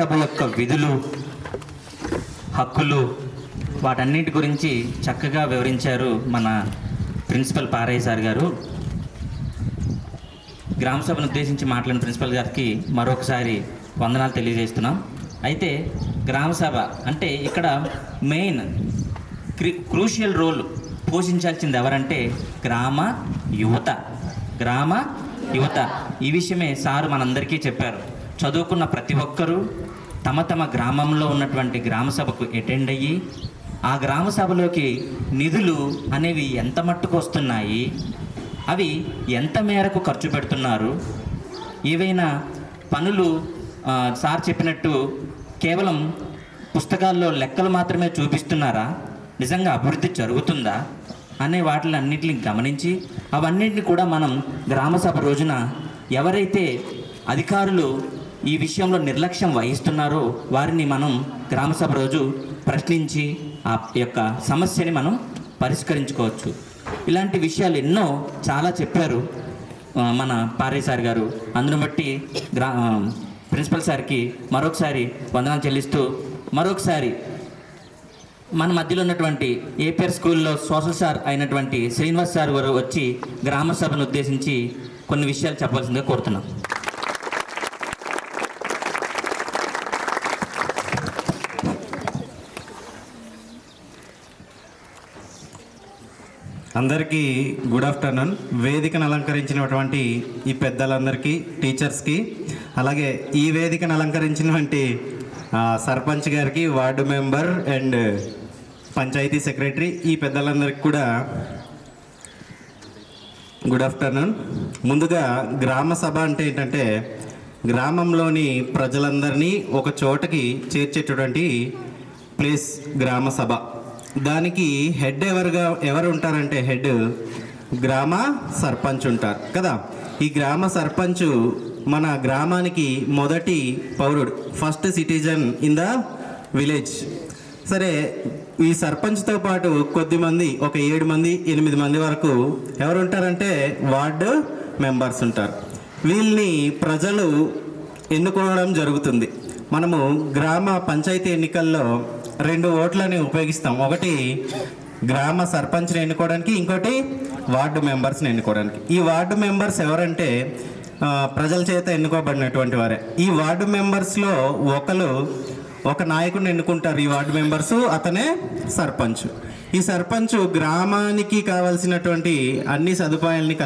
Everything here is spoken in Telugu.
సభ యొక్క విధులు, హక్కులు, వాటన్నిటి గురించి చక్కగా వివరించారు మన ప్రిన్సిపల్ పారయ్య సార్ గారు. గ్రామ సభను ఉద్దేశించి మాట్లాడిన ప్రిన్సిపల్ గారికి మరొకసారి వందనాలు తెలియజేస్తున్నాం. అయితే గ్రామ సభ అంటే ఇక్కడ మెయిన్ క్రూషియల్ రోల్ పోషించాల్సింది ఎవరంటే గ్రామ యువత. ఈ విషయమే సారు మనందరికీ చెప్పారు. చదువుకున్న ప్రతి ఒక్కరూ తమ తమ గ్రామంలో ఉన్నటువంటి గ్రామ సభకు అటెండ్ అయ్యి ఆ గ్రామ సభలోకి నిధులు అనేవి ఎంత మట్టుకు వస్తున్నాయి, అవి ఎంత మేరకు ఖర్చు పెడుతున్నారు, ఏవైనా పనులు సార్ చెప్పినట్టు కేవలం పుస్తకాల్లో లెక్కలు మాత్రమే చూపిస్తున్నారా, నిజంగా అభివృద్ధి జరుగుతుందా అనే వాటిలన్నింటిని గమనించి అవన్నింటిని కూడా మనం గ్రామసభ రోజున ఎవరైతే అధికారులు ఈ విషయంలో నిర్లక్ష్యం వహిస్తున్నారో వారిని మనం గ్రామసభ రోజు ప్రశ్నించి ఆ యొక్క సమస్యని మనం పరిష్కరించుకోవచ్చు. ఇలాంటి విషయాలు ఎన్నో చాలా చెప్పారు మన పారయ్య సార్ గారు. అందును బట్టి ప్రిన్సిపల్ సార్కి మరొకసారి వందనాలు చెల్లిస్తూ, మరొకసారి మన మధ్యలో ఉన్నటువంటి ఏపీఆర్ స్కూల్లో సోషల్ సార్ అయినటువంటి శ్రీనివాస్ సార్ గారు వచ్చి గ్రామ సభను ఉద్దేశించి కొన్ని విషయాలు చెప్పాల్సిందిగా కోరుతున్నాం. అందరికీ గుడ్ ఆఫ్టర్నూన్. వేదికను అలంకరించినటువంటి ఈ పెద్దలందరికీ, టీచర్స్కి, అలాగే ఈ వేదికను అలంకరించినటువంటి సర్పంచ్ గారికి, ward member and panchayat secretary, ఈ పెద్దలందరికీ కూడా గుడ్ ఆఫ్టర్నూన్. ముందుగా గ్రామ సభ అంటే ఏంటంటే గ్రామంలోని ప్రజలందరినీ ఒక చోటకి చేర్చేటటువంటి ప్లేస్ గ్రామ సభ. దానికి హెడ్ ఎవరు ఉంటారంటే హెడ్ గ్రామ సర్పంచ్ ఉంటారు కదా. ఈ గ్రామ సర్పంచ్ మన గ్రామానికి మొదటి పౌరుడు, first citizen in the village. సరే, ఈ సర్పంచ్తో పాటు కొద్దిమంది, ఒక 7 మంది 8 మంది వరకు ఎవరు ఉంటారంటే వార్డు మెంబర్స్ ఉంటారు. వీళ్ళని ప్రజలు ఎన్నుకోవడం జరుగుతుంది. మనము గ్రామ పంచాయతీ ఎన్నికల్లో 2 ఓట్లని ఉపయోగిస్తాం. ఒకటి గ్రామ సర్పంచ్ని ఎన్నుకోవడానికి, ఇంకోటి వార్డు మెంబర్స్ని ఎన్నుకోవడానికి. ఈ వార్డు మెంబర్స్ ఎవరంటే ప్రజల చేత ఎన్నుకోబడినటువంటి వారే. ఈ వార్డు మెంబర్స్లో ఒక నాయకుడిని ఎన్నుకుంటారు ఈ వార్డు మెంబర్స్, అతనే సర్పంచ్. ఈ సర్పంచ్ గ్రామానికి కావాల్సినటువంటి అన్ని సదుపాయాలని